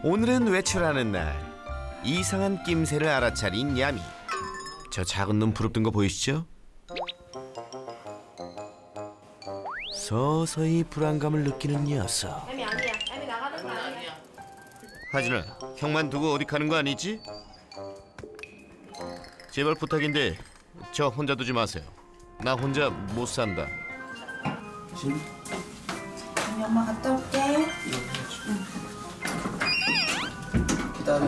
오늘은 외출하는 날. 이상한 낌새를 알아차린 야미. 저 작은 눈 부릅뜬 거 보이시죠? 서서히 불안감을 느끼는 녀석. 야미 아니야. 야미 나가는 거 아니야. 하진아, 형만 두고 어디 가는 거 아니지? 제발 부탁인데 저 혼자 두지 마세요. 나 혼자 못 산다. 진? 야미 엄마 갔다 올게. 기다려.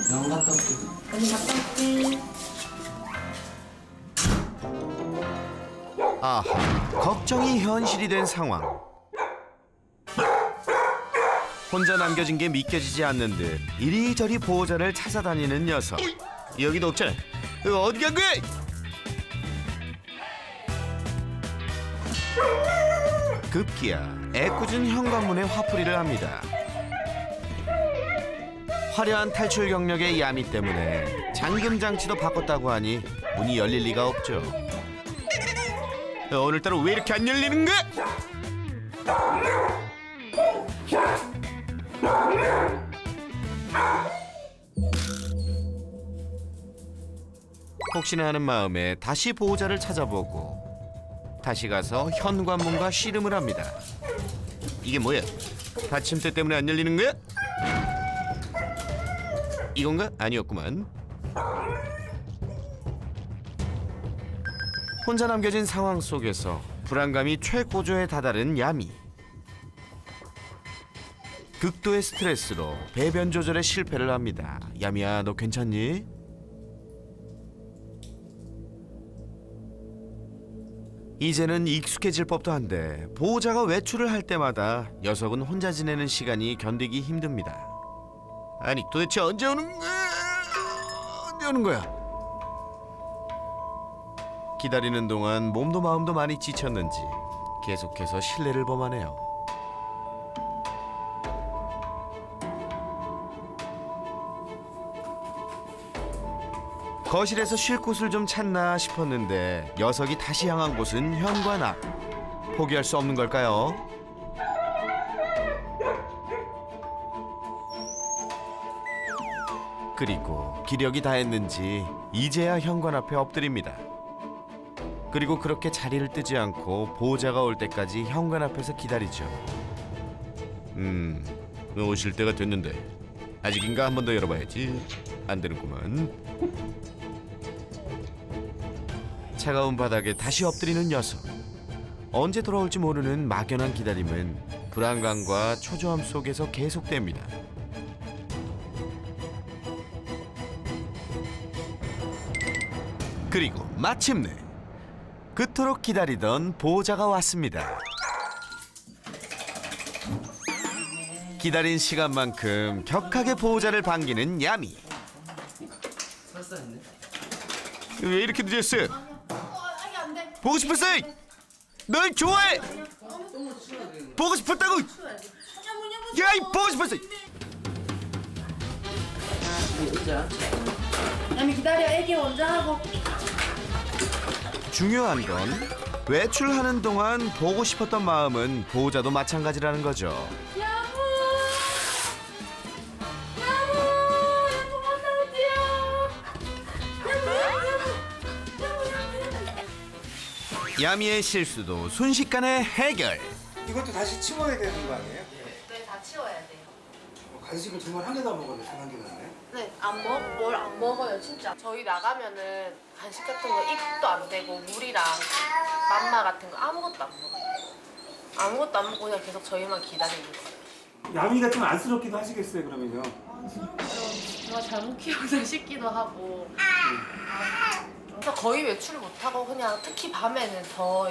병원 갔다 올게. 야미 갔다 올게. 아하, 걱정이 현실이 된 상황. 혼자 남겨진 게 믿겨지지 않는 듯 이리저리 보호자를 찾아다니는 녀석. 여기도 없잖아. 어디 간 거야? 급기야 애꿎은 현관문에 화풀이를 합니다. 화려한 탈출 경력의 야미 때문에 잠금 장치도 바꿨다고 하니 문이 열릴 리가 없죠. 오늘따라 왜 이렇게 안 열리는 거야? 혹시나 하는 마음에 다시 보호자를 찾아보고 다시 가서 현관문과 씨름을 합니다. 이게 뭐야? 받침대 때문에 안 열리는 거야? 이건가? 아니었구만. 혼자 남겨진 상황 속에서 불안감이 최고조에 다다른 야미. 극도의 스트레스로 배변 조절에 실패를 합니다. 야미야, 너 괜찮니? 이제는 익숙해질 법도 한데 보호자가 외출을 할 때마다 녀석은 혼자 지내는 시간이 견디기 힘듭니다. 아니 도대체 언제 오는 거야? 언제 오는 거야? 기다리는 동안 몸도 마음도 많이 지쳤는지 계속해서 실내를 범하네요. 거실에서 쉴 곳을 좀 찾나 싶었는데 녀석이 다시 향한 곳은 현관 앞. 포기할 수 없는 걸까요? 그리고 기력이 다했는지 이제야 현관 앞에 엎드립니다. 그리고 그렇게 자리를 뜨지 않고 보호자가 올 때까지 현관 앞에서 기다리죠. 오실 때가 됐는데 아직인가? 한 번 더 열어봐야지. 안 되는구만. 차가운 바닥에 다시 엎드리는 녀석. 언제 돌아올지 모르는 막연한 기다림은 불안감과 초조함 속에서 계속됩니다. 그리고 마침내 그토록 기다리던 보호자가 왔습니다. 기다린 시간만큼 격하게 보호자를 반기는 야미. 설사했네. 왜 이렇게 늦었어? 보고 싶었어! 널 좋아해! 보고 싶었다고! 야, 이 보고 싶었어! 진짜. 야미 기다려. 애기 먼저 하고. 중요한 건 외출하는 동안 보고 싶었던 마음은 보호자도 마찬가지라는 거죠. 야미의 실수도 순식간에 해결. 이것도 다시 치워야 되는 거 아니에요? 네, 다 치워야 돼요. 간식을 정말 한 개도 안 먹었네. 단한 개도 안 해. 네, 뭘 안 먹어요, 진짜. 저희 나가면은 간식 같은 거 입도 안 대고 물이랑 맘마 같은 거 아무것도 안 먹어요. 아무것도 안 먹고 그냥 계속 저희만 기다리는 거예요. 야미가 좀 안쓰럽기도 하시겠어요, 그러면요. 제가 잘못 키우나 싶기도 하고. 그래서 거의 외출을 못하고 그냥 특히 밤에는 더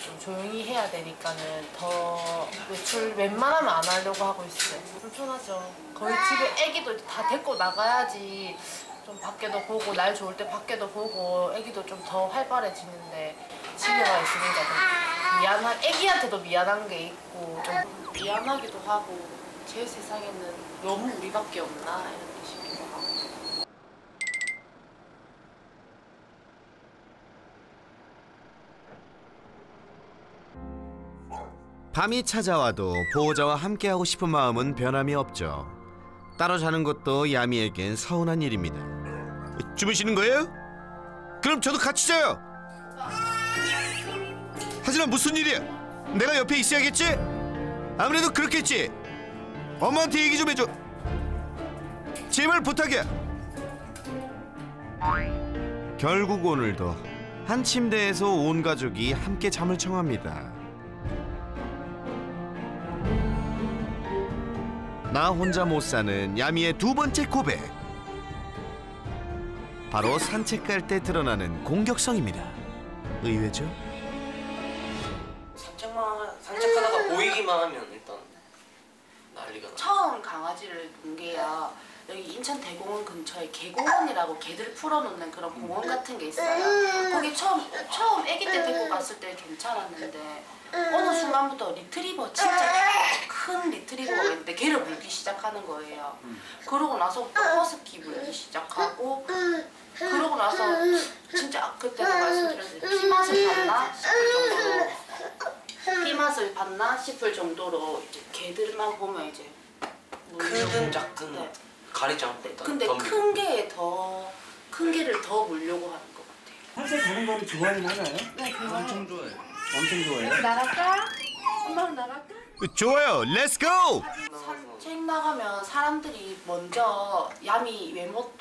좀 조용히 해야 되니까는 더 외출 웬만하면 안 하려고 하고 있어요. 불편하죠. 거의 집에 애기도 다 데리고 나가야지 좀 밖에도 보고 날 좋을 때 밖에도 보고 애기도 좀 더 활발해지는데 집에만 있으니까 좀 애기한테도 미안한 게 있고 좀 미안하기도 하고 제 세상에는 너무 우리밖에 없나 이런 싶기도 하고. 밤이 찾아와도 보호자와 함께하고 싶은 마음은 변함이 없죠. 따로 자는 것도 야미에겐 서운한 일입니다. 주무시는 거예요? 그럼 저도 같이 자요. 하지만 무슨 일이야? 내가 옆에 있어야겠지? 아무래도 그렇겠지. 엄마한테 얘기 좀 해줘. 제발 부탁이야. 결국 오늘도 한 침대에서 온 가족이 함께 잠을 청합니다. 나 혼자 못 사는 야미의 두 번째 고백. 바로 산책 갈 때 드러나는 공격성입니다. 의외죠? 산책하다가 보이기만 하면 일단 난리가 나. 처음 강아지를 본 게요. 여기 인천 대공원 근처에 개공원이라고 개들 풀어놓는 그런 공원 같은 게 있어요. 거기 처음 아기 때 데리고 갔을 때 괜찮았는데 어느 순간부터 리트리버 진짜 큰 리트리버가 있는데 걔를 물기 시작하는 거예요. 그러고 나서부터 허스키 물기 시작하고 그러고 나서 진짜 그때도 말씀드렸는데 피맛을 봤나 싶을 정도로 피맛을 봤나 싶을 정도로 이제 개들만 보면 이제 크든 작든 네. 가리지 않고 일단 근데 큰 개를 더 물려고 하는 것 같아요. 산책 가는 거를 좋아하긴 하나요? 네, 엄청 좋아해. 엄청 좋아해요? 나갈까? 엄마랑 나갈까? 좋아요. 렛츠고! 산책 나가면 사람들이 먼저 야미 외모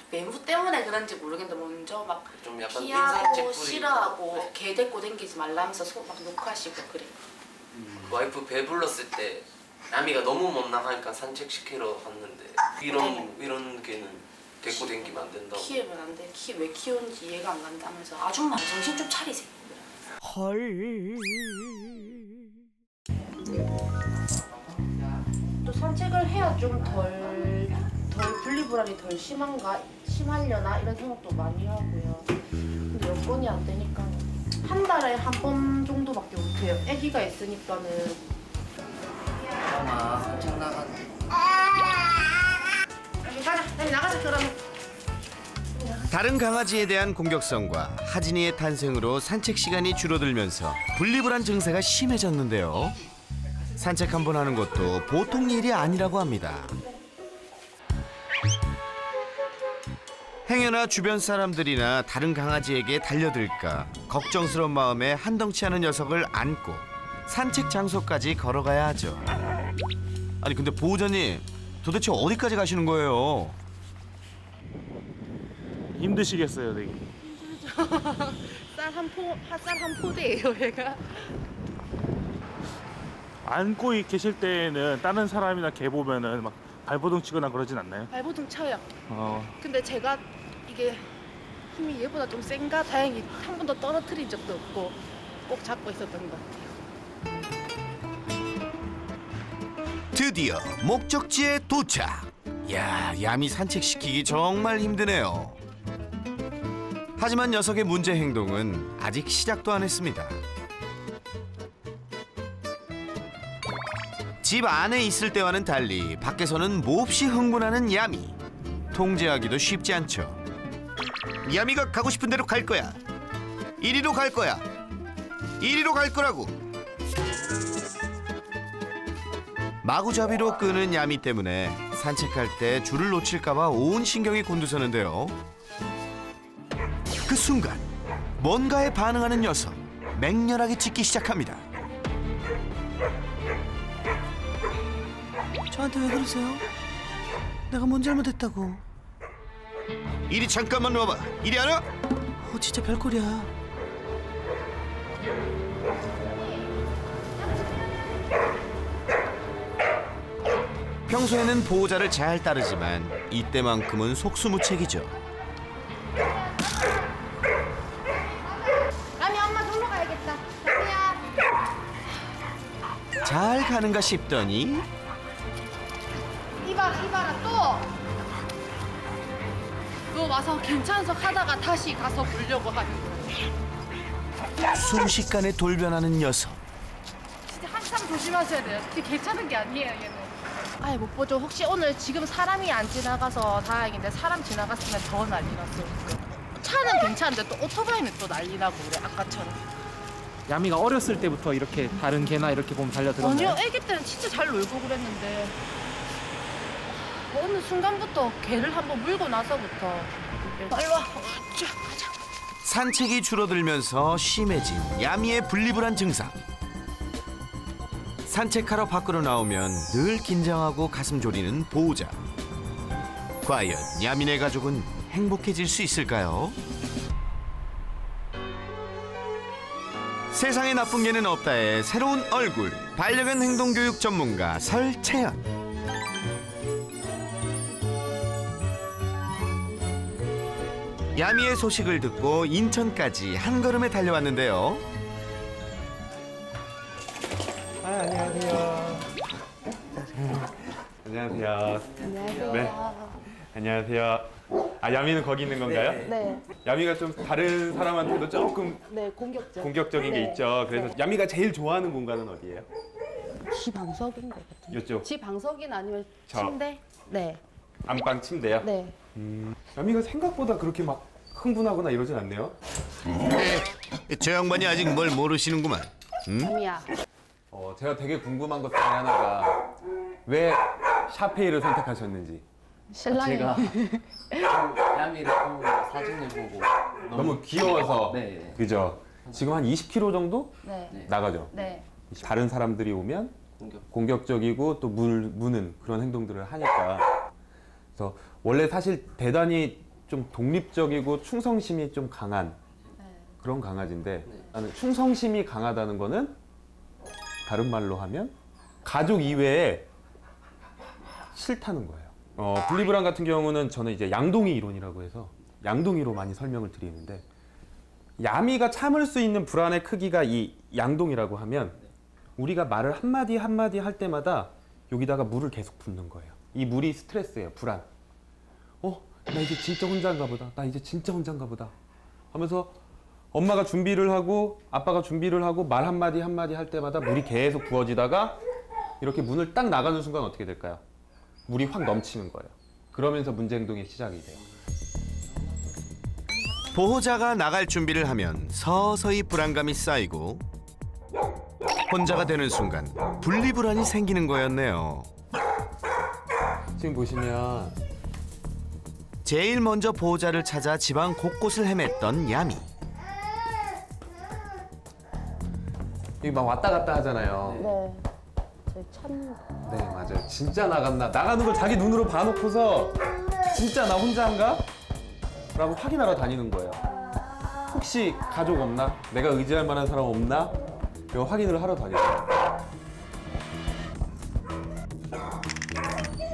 때문에 그런지 모르겠는데 먼저 막 좀 약간 피하고 인상책 뿌리고. 싫어하고 네. 개 데리고 다니지 말라면서 막 욕하시고 그래. 와이프 배 불렀을 때 야미가 너무 못 나가니까 산책시키러 갔는데 이런 개는 데리고 다니면 안 된다고. 키우면 안 돼. 왜 키우는지 이해가 안 간다면서 아줌마 정신 좀 차리세요. 헐. 또 산책을 해야 좀 덜 분리불안이 덜 심하려나 이런 생각도 많이 하고요. 근데 여건이 안 되니까 한 달에 한 번 정도밖에 못 해요. 아기가 있으니까는. 엄마 산책 나가. 여기 가자. 여기 나가자 그러면. 다른 강아지에 대한 공격성과 하진이의 탄생으로 산책 시간이 줄어들면서 분리불안 증세가 심해졌는데요. 산책 한 번 하는 것도 보통 일이 아니라고 합니다. 행여나 주변 사람들이나 다른 강아지에게 달려들까 걱정스러운 마음에 한덩치 하는 녀석을 안고 산책 장소까지 걸어가야 하죠. 아니 근데 보호자님 도대체 어디까지 가시는 거예요? 힘드시겠어요, 되게. 쌀 한 포대예요, 얘가. 안고 계실 때에는 다른 사람이나 개 보면은 막 발버둥 치거나 그러진 않나요? 발버둥 쳐요. 어, 근데 제가 이게 힘이 얘보다 좀 센가 다행히 한 번도 떨어뜨린 적도 없고 꼭 잡고 있었던 것 같아요. 드디어 목적지에 도착. 야, 야미 산책시키기 정말 힘드네요. 하지만 녀석의 문제 행동은 아직 시작도 안 했습니다. 집 안에 있을 때와는 달리 밖에서는 몹시 흥분하는 야미. 통제하기도 쉽지 않죠. 야미가 가고 싶은 대로 갈 거야. 이리로 갈 거야. 이리로 갈 거라고. 마구잡이로 끄는 야미 때문에 산책할 때 줄을 놓칠까 봐 온 신경이 곤두서는데요. 그 순간 뭔가에 반응하는 녀석. 맹렬하게 짖기 시작합니다. 저한테 왜 그러세요? 내가 뭔 잘못했다고. 이리 잠깐만 와봐. 이리 안 와? 진짜 별꼴이야. 평소에는 보호자를 잘 따르지만 이때만큼은 속수무책이죠. 아니 엄마 놀러 가야겠다. 야미야. 잘 가는가 싶더니 이봐라 또 와서 괜찮은 척 하다가 다시 가서 물려고 하는 거예요. 순식간에 돌변하는 녀석. 진짜 항상 조심하셔야 돼요. 진짜 괜찮은 게 아니에요 얘는. 아예 못 보죠. 혹시 오늘 지금 사람이 안 지나가서 다행인데 사람 지나갔으면 더 난리 났어요. 차는 괜찮은데 또 오토바이는 또 난리 나고 그래 아까처럼. 야미가 어렸을 때부터 이렇게 다른 개나 이렇게 보면 달려들었나요? 아니요, 아기 때는 진짜 잘 놀고 그랬는데 어느 순간부터 개를 한번 물고 나서부터 빨리 와. 산책이 줄어들면서 심해진 야미의 분리불안 증상. 산책하러 밖으로 나오면 늘 긴장하고 가슴 졸이는 보호자. 과연 야민의 가족은 행복해질 수 있을까요? 세상에 나쁜 개는 없다의 새로운 얼굴, 반려견 행동교육 전문가 설채연. 야미의 소식을 듣고 인천까지 한 걸음에 달려왔는데요. 안녕하세요. 안녕하세요. 안녕하세요. 네. 안녕하세요. 아, 야미는 거기 있는 건가요? 네, 야미가 좀 다른 사람한테도 조금 네, 공격적. 공격적인 게 네. 있죠. 그래서 네. 야미가 제일 좋아하는 공간은 어디예요? 지방석인 것 같아요. 이쪽 지방석이나 아니면 저. 침대? 네, 안방 침대요? 네. 야미가 생각보다 그렇게 막 흥분하거나 이러진 않네요. 저 양반이 아직 뭘 모르시는구만. 야미야. 제가 되게 궁금한 것 중에 하나가 왜 샤페이를 선택하셨는지. 신랑이요. 야미를 보고 사진을 보고 너무 귀여워서. 네. 그죠? 지금 한 20kg 정도 네, 나가죠. 네. 다른 사람들이 오면 공격. 공격적이고 또 무는 그런 행동들을 하니까. 그래서 원래 사실 대단히 좀 독립적이고 충성심이 좀 강한 그런 강아지인데 나는 충성심이 강하다는 거는 다른 말로 하면 가족 이외에 싫다는 거예요. 분리불안 같은 경우는 저는 이제 양동이 이론이라고 해서 양동이로 많이 설명을 드리는데 야미가 참을 수 있는 불안의 크기가 이 양동이라고 하면 우리가 말을 한마디 한마디 할 때마다 여기다가 물을 계속 붓는 거예요. 이 물이 스트레스예요. 불안. 나 이제 진짜 혼자인가 보다. 나 이제 진짜 혼자인가 보다. 하면서 엄마가 준비를 하고 아빠가 준비를 하고 말 한마디 한마디 할 때마다 물이 계속 부어지다가 이렇게 문을 딱 나가는 순간 어떻게 될까요? 물이 확 넘치는 거예요. 그러면서 문제 행동이 시작이 돼요. 보호자가 나갈 준비를 하면 서서히 불안감이 쌓이고 혼자가 되는 순간 분리불안이 생기는 거였네요. 지금 보시면 제일 먼저 보호자를 찾아 집안 곳곳을 헤맸던 야미. 여기 막 왔다 갔다 하잖아요. 네. 저희 찾는 네, 맞아요. 진짜 나갔나? 나가는 걸 자기 눈으로 봐놓고서 진짜 나 혼자인가? 라고 확인하러 다니는 거예요. 혹시 가족 없나? 내가 의지할 만한 사람 없나? 이거 확인을 하러 다녀요.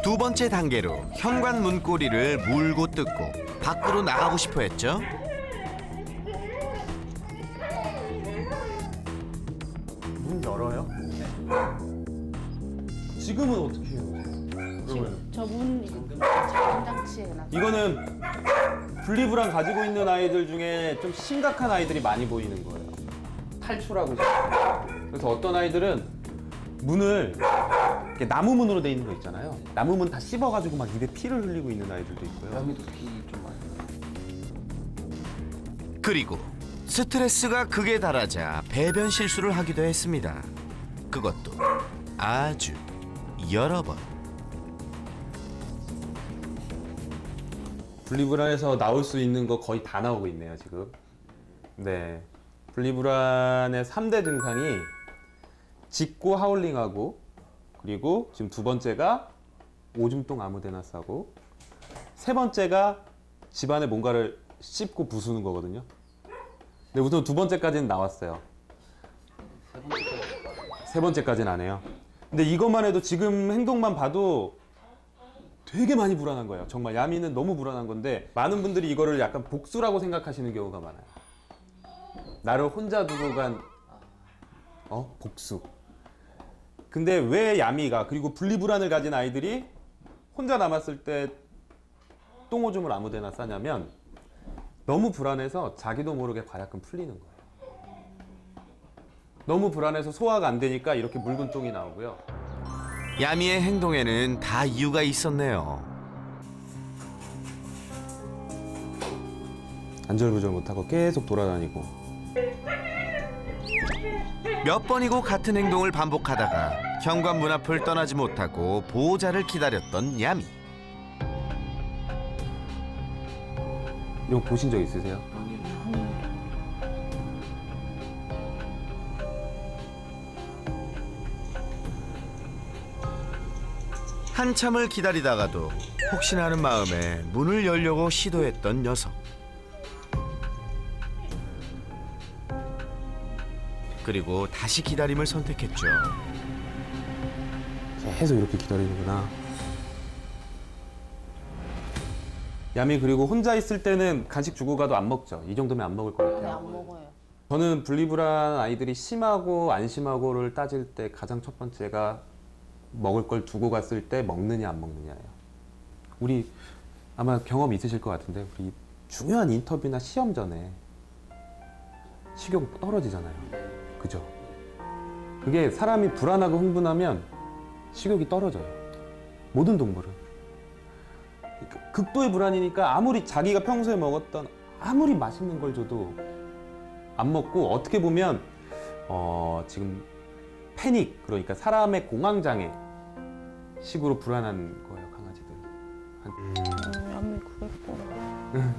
두 번째 단계로 현관 문고리를 물고 뜯고 밖으로 나가고 싶어 했죠. 문 열어요? 지금은 어떻게 해요? 그러면 저문 자동장치에 놨어요. 이거는 분리불안 가지고 있는 아이들 중에 좀 심각한 아이들이 많이 보이는 거예요. 탈출하고 싶어요. 그래서 어떤 아이들은 문을 이렇게 나무 문으로 돼 있는 거 있잖아요. 나무 문 다 씹어가지고 막 입에 피를 흘리고 있는 아이들도 있고요. 야미도 피 좀 많이. 그리고 스트레스가 극에 달하자 배변 실수를 하기도 했습니다. 그것도 아주 여러 번. 분리불안에서 나올 수 있는 거 거의 다 나오고 있네요, 지금. 네. 분리불안의 3대 증상이 짖고 하울링하고, 그리고 지금 두 번째가 오줌똥 아무데나 싸고, 세 번째가 집안에 뭔가를 씹고 부수는 거거든요. 근데 우선 두 번째까지는 나왔어요. 세 번째까지는 안 해요. 근데 이것만 해도 지금 행동만 봐도 되게 많이 불안한 거예요. 정말 야미는 너무 불안한 건데 많은 분들이 이거를 약간 복수라고 생각하시는 경우가 많아요. 나를 혼자 두고 간 복수. 근데 왜 야미가 그리고 분리불안을 가진 아이들이 혼자 남았을 때 똥오줌을 아무데나 싸냐면 너무 불안해서 자기도 모르게 과약근 풀리는 거예요. 너무 불안해서 소화가 안 되니까 이렇게 묽은 똥이 나오고요. 야미의 행동에는 다 이유가 있었네요. 안절부절 못하고 계속 돌아다니고 몇 번이고 같은 행동을 반복하다가 현관문 앞을 떠나지 못하고 보호자를 기다렸던 야미. 이거 보신 적 있으세요? 한참을 기다리다가도 혹시나 하는 마음에 문을 열려고 시도했던 녀석. 그리고 다시 기다림을 선택했죠. 계속 이렇게 기다리는구나. 야미 그리고 혼자 있을 때는 간식 주고 가도 안 먹죠. 이 정도면 안 먹을 것 네, 같아요. 안 먹어요. 저는 분리불안 아이들이 심하고 안 심하고를 따질 때 가장 첫 번째가 먹을 걸 두고 갔을 때 먹느냐 안 먹느냐예요. 우리 아마 경험 있으실 것 같은데 우리 중요한 인터뷰나 시험 전에 식욕 떨어지잖아요. 그죠? 그게 사람이 불안하고 흥분하면 식욕이 떨어져요. 모든 동물은. 극도의 불안이니까 아무리 자기가 평소에 먹었던 아무리 맛있는 걸 줘도 안 먹고 어떻게 보면 지금 패닉, 그러니까 사람의 공황장애 식으로 불안한 거예요, 강아지들. 야미 그랬구나.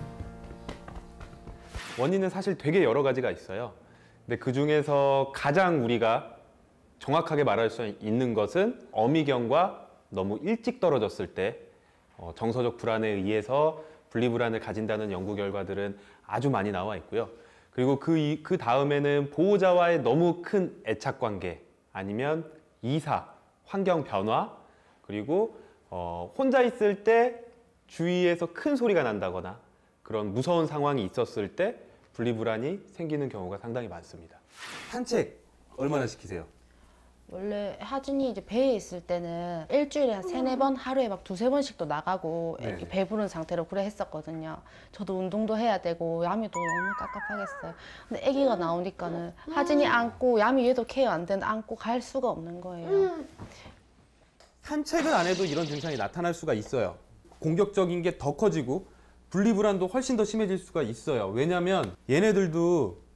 원인은 사실 되게 여러 가지가 있어요. 근데 그 중에서 가장 우리가 정확하게 말할 수 있는 것은 어미경과 너무 일찍 떨어졌을 때 정서적 불안에 의해서 분리불안을 가진다는 연구 결과들은 아주 많이 나와 있고요. 그리고 그 다음에는 보호자와의 너무 큰 애착관계, 아니면 이사, 환경 변화, 그리고 혼자 있을 때 주위에서 큰 소리가 난다거나 그런 무서운 상황이 있었을 때 분리불안이 생기는 경우가 상당히 많습니다. 산책 얼마나 시키세요? 원래 하준이 이제 배에 있을 때는 일주일에 한 3-4번, 하루에 막 2-3번씩도 나가고 이렇게 네. 배부른 상태로 그래 했었거든요. 저도 운동도 해야 되고 야미도 너무 깝깝하겠어요. 근데 아기가 나오니까는 하준이 안고 야미 얘도 케어 안 되는데 안고 갈 수가 없는 거예요. 산책을 안 해도 이런 증상이 나타날 수가 있어요. 공격적인 게 더 커지고 분리불안도 훨씬 더 심해질 수가 있어요. 왜냐면 얘네들도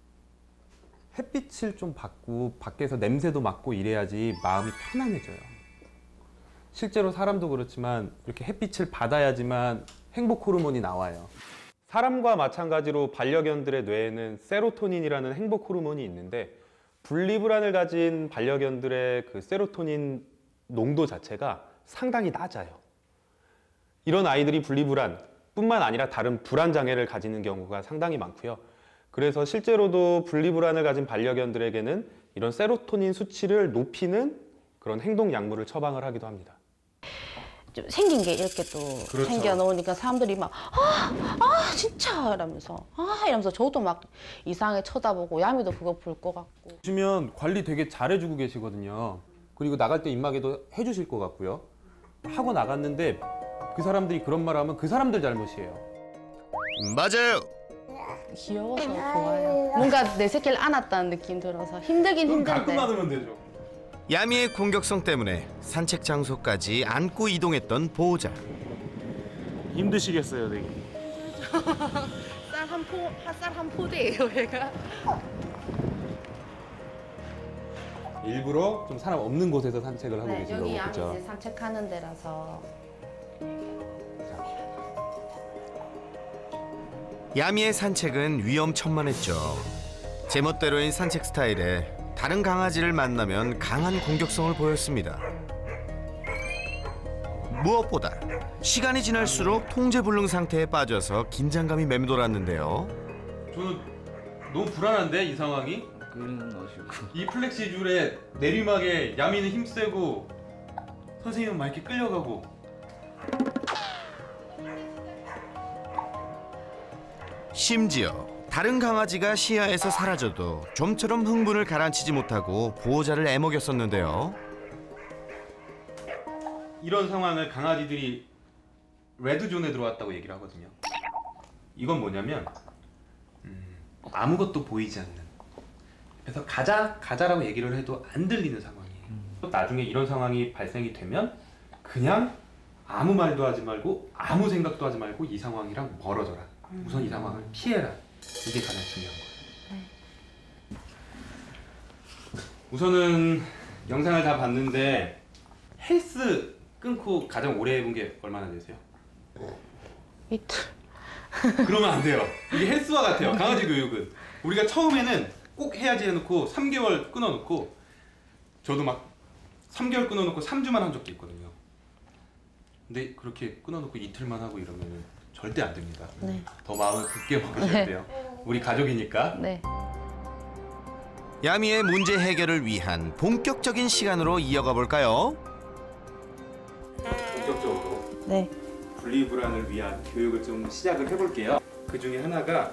햇빛을 좀 받고 밖에서 냄새도 맡고 이래야지 마음이 편안해져요. 실제로 사람도 그렇지만 이렇게 햇빛을 받아야지만 행복 호르몬이 나와요. 사람과 마찬가지로 반려견들의 뇌에는 세로토닌이라는 행복 호르몬이 있는데 분리불안을 가진 반려견들의 그 세로토닌 농도 자체가 상당히 낮아요. 이런 아이들이 분리불안 뿐만 아니라 다른 불안 장애를 가지는 경우가 상당히 많고요. 그래서 실제로도 분리불안을 가진 반려견들에게는 이런 세로토닌 수치를 높이는 그런 행동 약물을 처방을 하기도 합니다. 좀 생긴 게 이렇게 또 그렇죠. 생겨놓으니까 사람들이 막 진짜 이러면서 저도 막 이상하게 쳐다보고 야미도 그거 볼 것 같고. 보시면 관리 되게 잘해주고 계시거든요. 그리고 나갈 때 입마개도 해주실 것 같고요. 하고 나갔는데 그 사람들이 그런 말 하면 그 사람들 잘못이에요. 맞아요. 귀여워서 좋아요. 뭔가 내 새끼를 안았다는 느낌 들어서 힘들긴 힘든데. 안으면 되죠. 야미의 공격성 때문에 산책 장소까지 안고 이동했던 보호자. 힘드시겠어요, 되게. 쌀 한 포대예요, 얘가. 일부러 좀 사람 없는 곳에서 산책을 하고 계신 여기 거고, 야미 그죠? 이제 산책하는 데라서. 야미의 산책은 위험천만했죠. 제멋대로인 산책 스타일에 다른 강아지를 만나면 강한 공격성을 보였습니다. 무엇보다 시간이 지날수록 통제불능 상태에 빠져서 긴장감이 맴돌았는데요. 저는 너무 불안한데 이 상황이? 끊어지고 이 플렉시 줄에 내리막에 야미는 힘세고 선생님은 막 이렇게 끌려가고. 심지어 다른 강아지가 시야에서 사라져도 좀처럼 흥분을 가라앉히지 못하고 보호자를 애먹였었는데요. 이런 상황을 강아지들이 레드존에 들어왔다고 얘기를 하거든요. 이건 뭐냐면 아무것도 보이지 않는, 그래서 가자라고 얘기를 해도 안 들리는 상황이에요. 나중에 이런 상황이 발생이 되면 그냥 아무 말도 하지 말고 아무 생각도 하지 말고 이 상황이랑 멀어져라. 우선 이 상황을 피해라. 이게 가장 중요한 거예요. 우선은 영상을 다 봤는데 헬스 끊고 가장 오래 해본 게 얼마나 되세요? 이틀. 그러면 안 돼요. 이게 헬스와 같아요. 강아지 교육은 우리가 처음에는 꼭 해야지 해놓고 3개월 끊어놓고, 저도 막 3개월 끊어놓고 3주만 한 적도 있거든요. 근데 그렇게 끊어놓고 이틀만 하고 이러면 절대 안 됩니다. 네. 더 마음을 굳게 먹으셔야 돼요. 우리 가족이니까. 네. 야미의 문제 해결을 위한 본격적인 시간으로 이어가 볼까요? 본격적으로 네. 분리불안을 위한 교육을 좀 시작을 해볼게요. 그 중에 하나가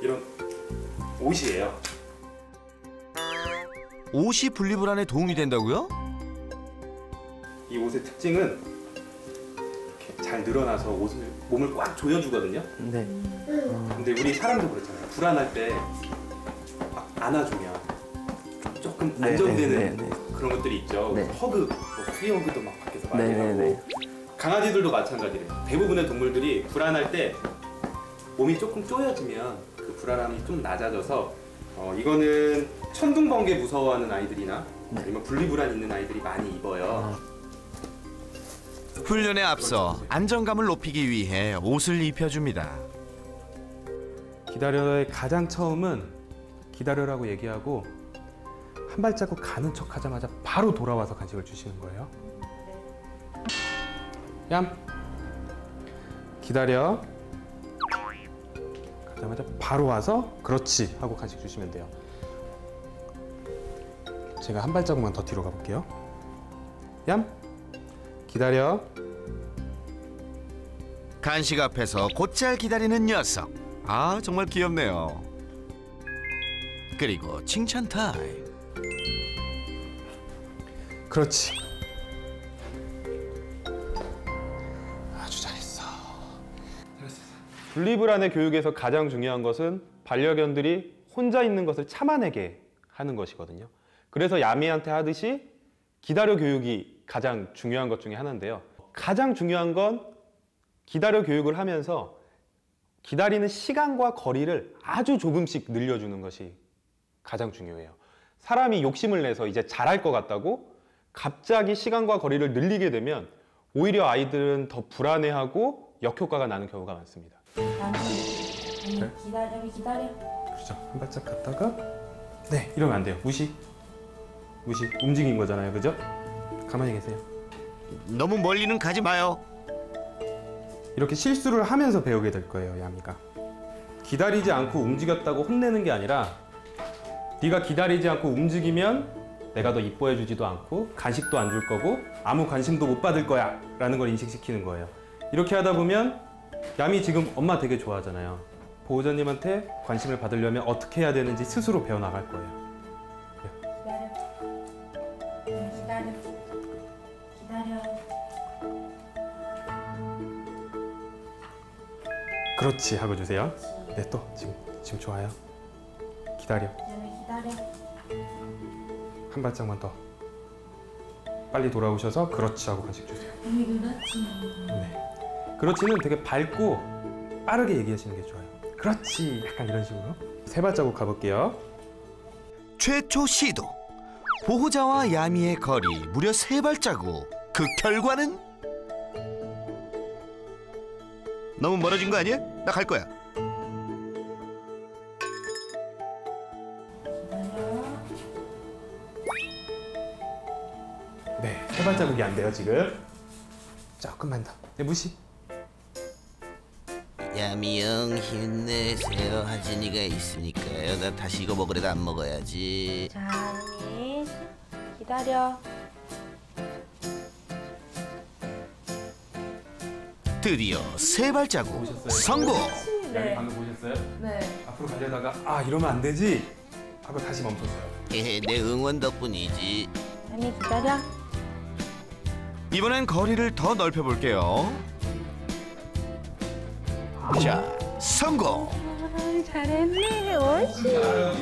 이런 옷이에요. 옷이 분리불안에 도움이 된다고요? 이 옷의 특징은 이렇게 잘 늘어나서 몸을 꽉 조여주거든요. 네. 근데 우리 사람도 그렇잖아요. 불안할 때 막 안아주면 조금 네, 안정되는 네, 네, 그런 것들이 있죠. 네. 허그, 프리허그도 막 밖에서 많이 네, 하고. 네, 네. 강아지들도 마찬가지래요. 대부분의 동물들이 불안할 때 몸이 조금 쪼여지면 그 불안함이 좀 낮아져서, 이거는 천둥번개 무서워하는 아이들이나 아니면 분리불안 있는 아이들이 많이 입어요. 훈련에 앞서 안정감을 높이기 위해 옷을 입혀줍니다. 기다려의 가장 처음은 기다려라고 얘기하고 한 발자국 가는 척 하자마자 바로 돌아와서 간식을 주시는 거예요. 얌, 기다려. 가자마자 바로 와서 그렇지 하고 간식 주시면 돼요. 제가 한 발자국만 더 뒤로 가볼게요. 얌, 기다려. 간식 앞에서 곧잘 기다리는 녀석. 아, 정말 귀엽네요. 그리고 칭찬 타임. 그렇지. 아주 잘했어. 분리불안의 교육에서 가장 중요한 것은 반려견들이 혼자 있는 것을 참아내게 하는 것이거든요. 그래서 야미한테 하듯이 기다려 교육이 가장 중요한 것 중에 하나인데요. 가장 중요한 건 기다려 교육을 하면서 기다리는 시간과 거리를 아주 조금씩 늘려주는 것이 가장 중요해요. 사람이 욕심을 내서 이제 잘할 것 같다고 갑자기 시간과 거리를 늘리게 되면 오히려 아이들은 더 불안해하고 역효과가 나는 경우가 많습니다. 기다려. 그렇죠. 한 발짝 갔다가 네, 이러면 안 돼요. 무시. 움직인 거잖아요. 그죠? 가만히 계세요. 너무 멀리는 가지 마요. 이렇게 실수를 하면서 배우게 될 거예요, 야미가. 기다리지 않고 움직였다고 혼내는 게 아니라 네가 기다리지 않고 움직이면 내가 더 이뻐해 주지도 않고 간식도 안 줄 거고 아무 관심도 못 받을 거야 라는 걸 인식시키는 거예요. 이렇게 하다 보면 야미 지금 엄마 되게 좋아하잖아요. 보호자님한테 관심을 받으려면 어떻게 해야 되는지 스스로 배워나갈 거예요. 기다려. 그렇지 하고 주세요. 네, 또 지금 좋아요. 기다려. 기다려. 한 발짝만 더. 빨리 돌아오셔서 그렇지 하고 간식 주세요. 그렇지. 네. 그렇지는 되게 밝고 빠르게 얘기하시는 게 좋아요. 그렇지. 약간 이런 식으로. 세 발자국 가볼게요. 최초 시도. 보호자와 야미의 거리 무려 3발자국. 그 결과는? 너무 멀어진 거 아니야? 나 갈 거야. 네, 세 발자국이 안 돼요 지금. 조금만 더. 네, 무시. 야미 형 힘내세요. 하진이가 있으니까요. 나 다시 이거 먹으래도 안 먹어야지. 자, 언니. 기다려. 드디어 3발자국 성공. 네. 방금 보셨어요? 네. 앞으로 가려다가 아 이러면 안 되지 하고 다시 멈췄어요. 내 응원 덕분이지. 언니 기다려. 이번엔 거리를 더 넓혀볼게요. 자, 성공. 잘했네. 옳지. 잘하고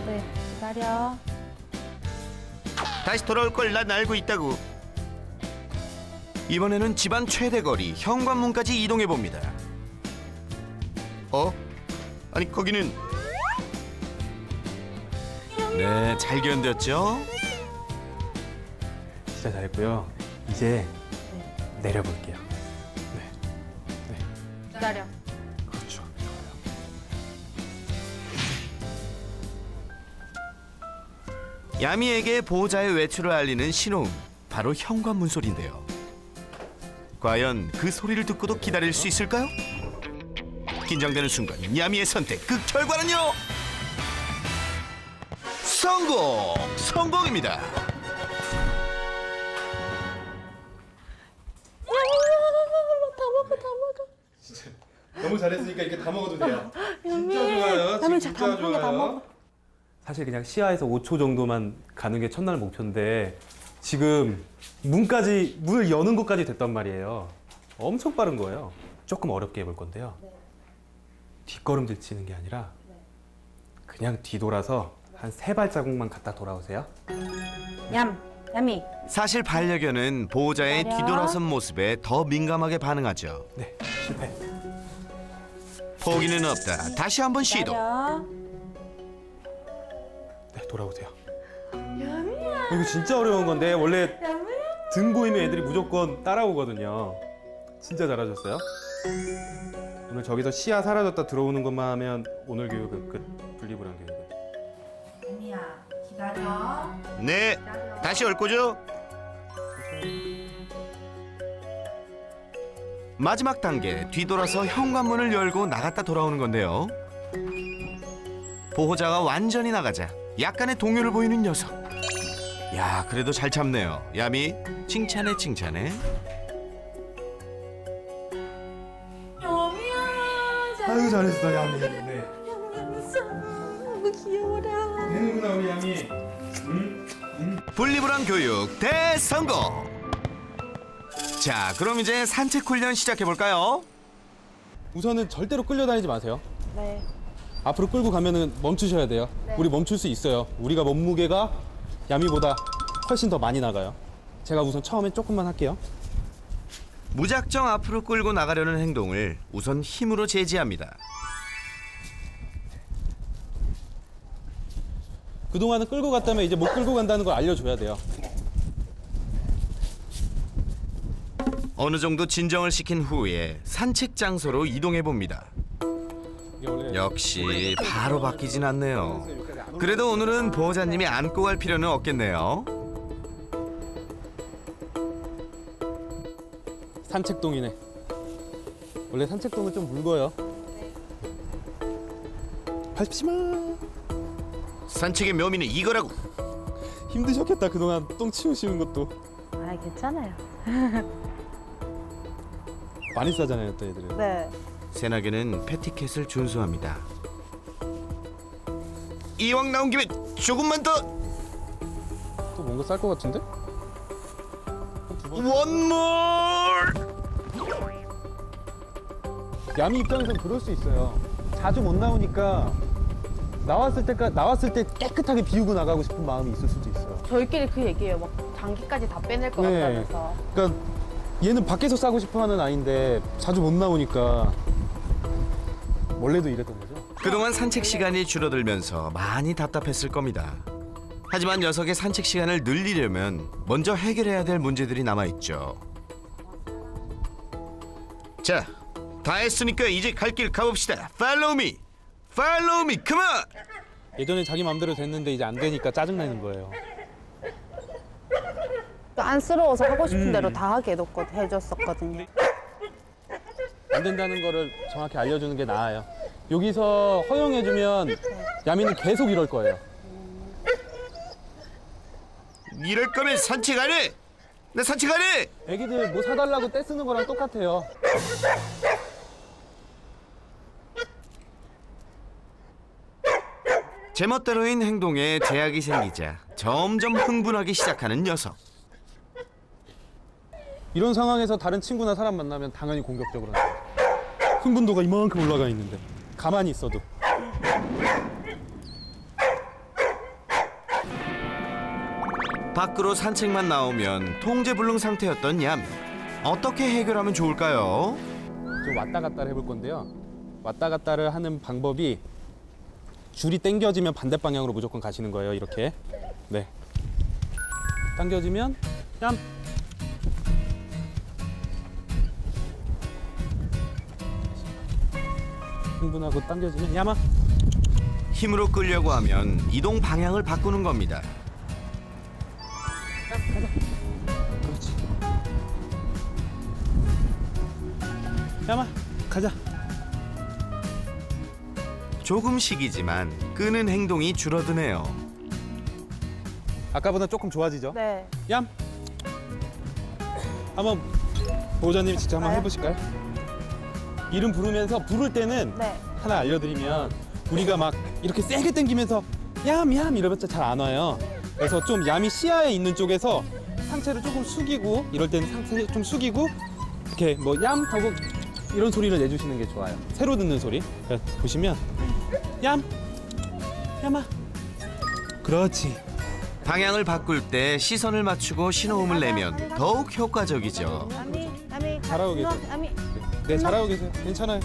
네, 기다려. 다시 돌아올 걸 난 알고 있다고. 이번에는 집안 최대 거리 현관문까지 이동해 봅니다. 아니 거기는 네, 잘 견뎠죠? 진짜 잘했고요. 이제 내려볼게요. 기다려. 그렇죠. 야미에게 보호자의 외출을 알리는 신호음, 바로 현관문 소리인데요. 과연 그 소리를 듣고도 기다릴 수 있을까요? 긴장되는 순간 야미의 선택, 그 결과는요? 성공! 성공입니다. 너무 잘했으니까 이렇게 다 먹어도 돼요. 진짜 좋아요. 지금 진짜 좋아요. 사실 그냥 시야에서 5초 정도만 가는 게 첫날 목표인데 지금 문을 여는 것까지 됐단 말이에요. 엄청 빠른 거예요. 조금 어렵게 해볼 건데요. 뒷걸음질 치는 게 아니라 그냥 뒤돌아서 한 3발자국만 갔다 돌아오세요. 야미. 사실 반려견은 보호자의 기다려. 뒤돌아선 모습에 더 민감하게 반응하죠. 네, 실패. 포기는 없다. 다시 한번 시도. 기다려. 네, 돌아오세요. 이거 진짜 어려운 건데 원래 등 보이면 애들이 무조건 따라오거든요. 진짜 잘하셨어요. 오늘 저기서 시야 사라졌다 들어오는 것만 하면 오늘 교육은 끝. 분리불안 교육은. 야미야, 기다려. 네, 다시 얽고죠. 마지막 단계, 뒤돌아서 현관문을 열고 나갔다 돌아오는 건데요. 보호자가 완전히 나가자 약간의 동요를 보이는 녀석. 야, 그래도 잘 참네요. 야미, 칭찬해 칭찬해. 아유 잘했어 야미. 네. 너무 귀여워라. 되는구나 우리 야미. 분리불안 교육 대성공. 자, 그럼 이제 산책 훈련 시작해 볼까요? 우선은 절대로 끌려다니지 마세요. 네. 앞으로 끌고 가면은 멈추셔야 돼요. 우리 멈출 수 있어요. 우리가 몸무게가 야미보다 훨씬 더 많이 나가요. 제가 우선 처음엔 조금만 할게요. 무작정 앞으로 끌고 나가려는 행동을 우선 힘으로 제지합니다. 그동안은 끌고 갔다면 이제 못 끌고 간다는 걸 알려줘야 돼요. 어느 정도 진정을 시킨 후에 산책 장소로 이동해 봅니다. 이게 원래 역시 바로 바뀌진 않네요. 그래도 오늘은 보호자님이 안고 갈 필요는 없겠네요. 산책동이네. 원래 산책동은 좀 묽어요. 밟지 마. 산책의 묘미는 이거라고. 힘드셨겠다 그동안 똥 치우시는 것도. 아, 괜찮아요. 많이 싸잖아요 또 애들은. 네. 새나개는 패티켓을 준수합니다. 이왕 나온 김에 조금만 더. 또 뭔가 쌀 것 같은데? One more. 야미 입장에선 그럴 수 있어요. 자주 못 나오니까 나왔을 때 깨끗하게 비우고 나가고 싶은 마음이 있을 수도 있어요. 저희끼리 그 얘기예요. 막 장기까지 다 빼낼 것 네. 같다면서. 그러니까 얘는 밖에서 싸고 싶어하는 아이인데 자주 못 나오니까 원래도 이랬던 거죠. 그동안 산책 시간이 줄어들면서 많이 답답했을 겁니다. 하지만 녀석의 산책 시간을 늘리려면 먼저 해결해야 될 문제들이 남아있죠. 자, 다 했으니까 이제 갈 길 가봅시다. Follow me, follow me, come on. 예전에 자기 마음대로 됐는데 이제 안 되니까 짜증나는 거예요. 안쓰러워서 하고 싶은 대로 다 하게 해줬었거든요. 안 된다는 거를 정확히 알려주는 게 나아요. 여기서 허용해주면 야미는 계속 이럴 거예요. 이럴 거면 산책 안 해. 나 산책 안 해. 애기들 뭐 사달라고 떼쓰는 거랑 똑같아요. 제멋대로인 행동에 제약이 생기자 점점 흥분하기 시작하는 녀석. 이런 상황에서 다른 친구나 사람 만나면 당연히 공격적으로 나와요. 흥분도가 이만큼 올라가 있는데 가만히 있어도. 밖으로 산책만 나오면 통제불능 상태였던 얌. 어떻게 해결하면 좋을까요? 좀 왔다 갔다를 해볼 건데요. 왔다 갔다를 하는 방법이 줄이 당겨지면 반대 방향으로 무조건 가시는 거예요. 이렇게. 네. 당겨지면 얌. 흥분하고 당겨지면 야마. 힘으로 끌려고 하면 이동 방향을 바꾸는 겁니다. 그렇지. 야마 가자. 조금씩이지만 끄는 행동이 줄어드네요. 아까보다 조금 좋아지죠? 네. 얌. 한번 보호자님 직접 한번 네. 해보실까요? 이름 부르면서 부를 때는 네. 하나 알려드리면 우리가 막 이렇게 세게 당기면서 얌얌 이러면서 잘 안 와요. 그래서 좀 얌이 시야에 있는 쪽에서 상체를 조금 숙이고 이럴 때는 상체를 좀 숙이고 이렇게 뭐 얌 하고 이런 소리를 내주시는 게 좋아요. 새로 듣는 소리. 보시면 얌 얌아. 그렇지. 방향을 바꿀 때 시선을 맞추고 신호음을 내면 더욱 효과적이죠. 아미 잘하고 계세요. 아미 네 잘하고 계세요. 괜찮아요.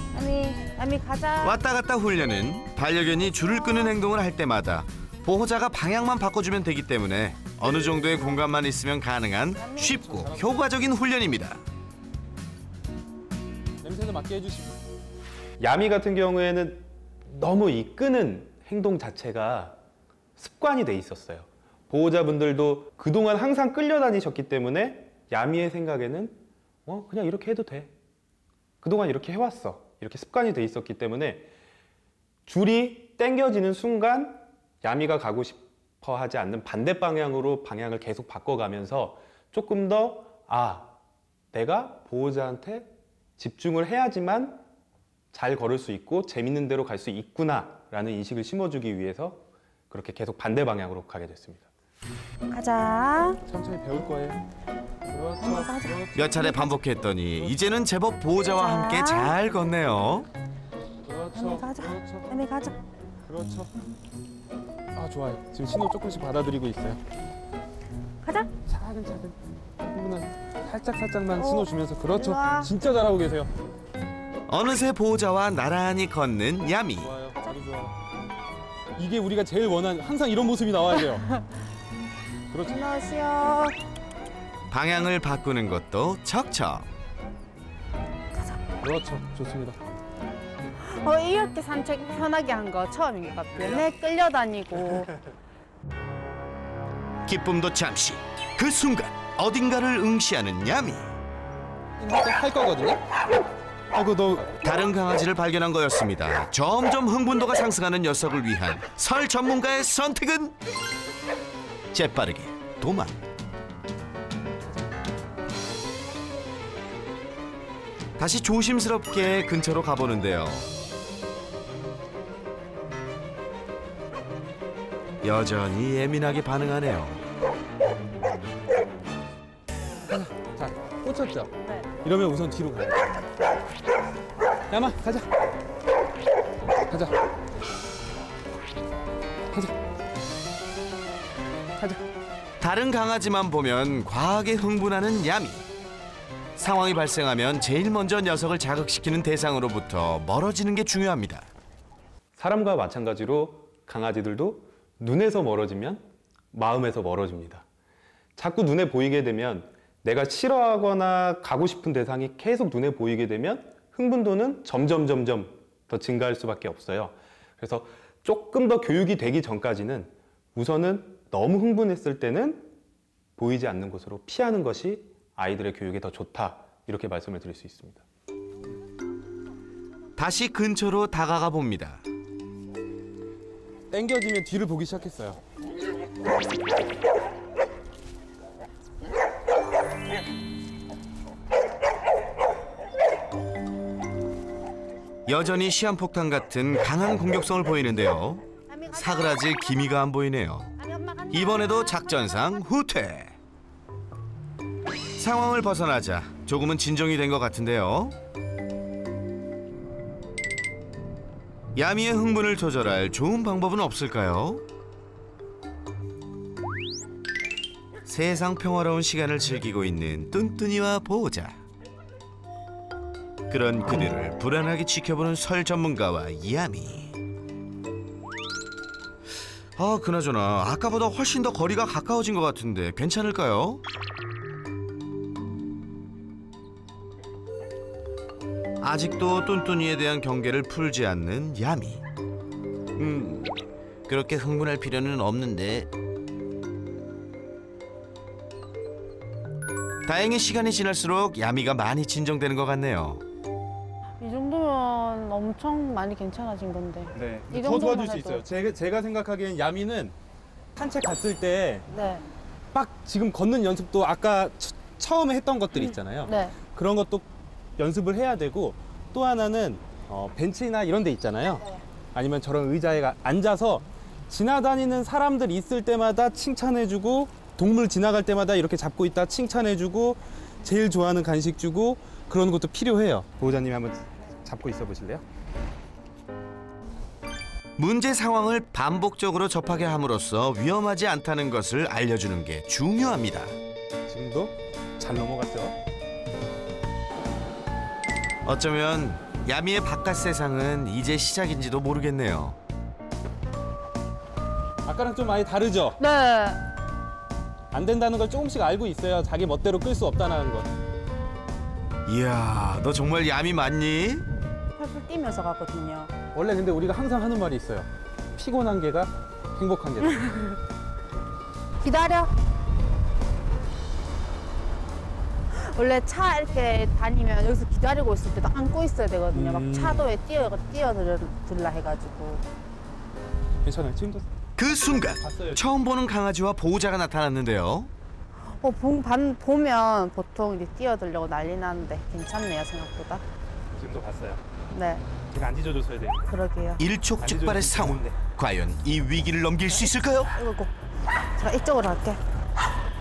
아미 가자. 왔다 갔다 훈련은 반려견이 줄을 끄는 행동을 할 때마다 보호자가 방향만 바꿔주면 되기 때문에 어느 정도의 공간만 있으면 가능한 쉽고 효과적인 훈련입니다. 냄새도 맡게 해주시고. 야미 같은 경우에는 너무 이 끄는 행동 자체가 습관이 돼 있었어요. 보호자분들도 그동안 항상 끌려다니셨기 때문에 야미의 생각에는 그냥 이렇게 해도 돼. 그동안 이렇게 해왔어. 이렇게 습관이 돼 있었기 때문에 줄이 당겨지는 순간 야미가 가고 싶어 하지 않는 반대 방향으로 방향을 계속 바꿔가면서 조금 더 내가 보호자한테 집중을 해야지만 잘 걸을 수 있고 재밌는 대로 갈 수 있구나 라는 인식을 심어주기 위해서 그렇게 계속 반대 방향으로 가게 됐습니다. 가자. 천천히 배울 거예요. 그렇죠. 몇 차례 반복했더니 이제는 제법 보호자와 함께 잘 걷네요. 그렇죠. 가자. 그렇죠. 아미 가자. 그렇죠. 좋아요. 지금 신호 조금씩 받아들이고 있어요. 가자. 차근차근. 살짝만 신호 주면서 그렇죠. 좋아. 진짜 잘하고 계세요. 어느새 보호자와 나란히 걷는 야미. 좋아요. 아주 좋아요. 이게 우리가 제일 원하는 항상 이런 모습이 나와야 돼요. 그렇죠. 안녕하세요. 방향을 바꾸는 것도 척척. 그렇죠. 좋습니다. 이렇게 산책 편하게 한 거 처음인 것 같아요. 내 끌려다니고. 기쁨도 잠시. 그 순간 어딘가를 응시하는 야미. 할 거거든요. 아이고 너 다른 강아지를 발견한 거였습니다. 점점 흥분도가 상승하는 녀석을 위한 설 전문가의 선택은 재빠르게 도망. 다시 조심스럽게 근처로 가보는데요. 여전히 예민하게 반응하네요. 자, 꽂혔죠? 네. 이러면 우선 뒤로 가요. 야마, 가자. 가자. 가자. 가자. 다른 강아지만 보면 과하게 흥분하는 야미. 상황이 발생하면 제일 먼저 녀석을 자극시키는 대상으로부터 멀어지는 게 중요합니다. 사람과 마찬가지로 강아지들도 눈에서 멀어지면 마음에서 멀어집니다. 자꾸 눈에 보이게 되면 내가 싫어하거나 가고 싶은 대상이 계속 눈에 보이게 되면 흥분도는 점점 더 증가할 수밖에 없어요. 그래서 조금 더 교육이 되기 전까지는 우선은 너무 흥분했을 때는 보이지 않는 곳으로 피하는 것이 아이들의 교육에 더 좋다, 이렇게 말씀을 드릴 수 있습니다. 다시 근처로 다가가 봅니다. 당겨지면 뒤를 보기 시작했어요. 여전히 시한폭탄 같은 강한 공격성을 보이는데요. 사그라질 기미가 안 보이네요. 이번에도 작전상 후퇴. 상황을 벗어나자 조금은 진정이 된 것 같은데요. 야미의 흥분을 조절할 좋은 방법은 없을까요? 세상 평화로운 시간을 즐기고 있는 뚠뚠이와 보호자. 그런 그들을 불안하게 지켜보는 설 전문가와 야미. 아, 그나저나 아까보다 훨씬 더 거리가 가까워진 것 같은데 괜찮을까요? 아직도 뚠뚠이에 대한 경계를 풀지 않는 야미. 그렇게 흥분할 필요는 없는데. 다행히 시간이 지날수록 야미가 많이 진정되는 것 같네요. 이 정도면 엄청 많이 괜찮아진 건데. 네. 이 더 정도만 도와줄 수 해도. 있어요. 제가 생각하기엔 야미는 산책 갔을 때 막 네. 지금 걷는 연습도 아까 처음에 했던 것들 있잖아요. 네. 그런 것도 연습을 해야 되고 또 하나는 벤치나 이런 데 있잖아요. 아니면 저런 의자에 앉아서 지나다니는 사람들 있을 때마다 칭찬해주고 동물 지나갈 때마다 이렇게 잡고 있다 칭찬해주고 제일 좋아하는 간식 주고 그런 것도 필요해요. 보호자님이 한번 잡고 있어 보실래요? 문제 상황을 반복적으로 접하게 함으로써 위험하지 않다는 것을 알려주는 게 중요합니다. 지금도 잘 넘어갔죠? 어쩌면 야미의 바깥 세상은 이제 시작인지도 모르겠네요. 아까랑 좀 많이 다르죠? 네. 안 된다는 걸 조금씩 알고 있어요. 자기 멋대로 끌 수 없다는 거. 이야, 너 정말 야미 맞니? 펄펄 뛰면서 가거든요. 원래 근데 우리가 항상 하는 말이 있어요. 피곤한 개가 행복한 개다. 기다려. 원래 차 이렇게 다니면 여기서 기다리고 있을 때도 안고 있어야 되거든요. 막 차도에 뛰어들라 해가지고. 괜찮아요. 지금도 그 순간 봤어요. 처음 보는 강아지와 보호자가 나타났는데요. 보면 보통 이제 뛰어들려고 난리 나는데 괜찮네요, 생각보다. 지금도 봤어요. 네, 제가 안 뒤져줬어야 돼요. 그러게요. 일촉즉발의 상황. 과연 이 위기를 넘길 수 있을까요? 이거 제가 이쪽으로 갈게.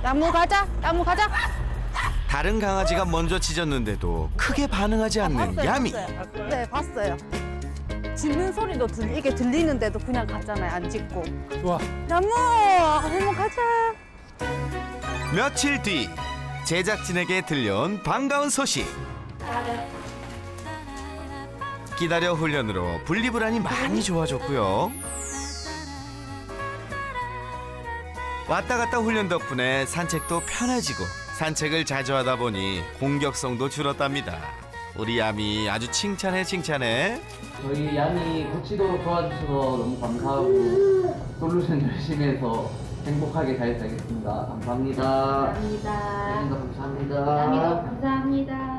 나무 가자. 다른 강아지가 먼저 짖었는데도 크게 반응하지 않는 야미. 봤어요. 네, 봤어요. 짖는 소리도 이게 들리는데도 그냥 갔잖아요, 안 짖고. 좋아. 나무, 한번 가자. 며칠 뒤 제작진에게 들려온 반가운 소식. 기다려 훈련으로 분리불안이 많이 좋아졌고요. 왔다 갔다 훈련 덕분에 산책도 편해지고 산책을 자주 하다 보니 공격성도 줄었답니다. 우리 야미 아주 칭찬해. 저희 야미 고치도록 도와주셔서 너무 감사하고 솔루션 열심히 해서 행복하게 잘 살겠습니다. 감사합니다. 감사합니다. 감사합니다. 감사합니다.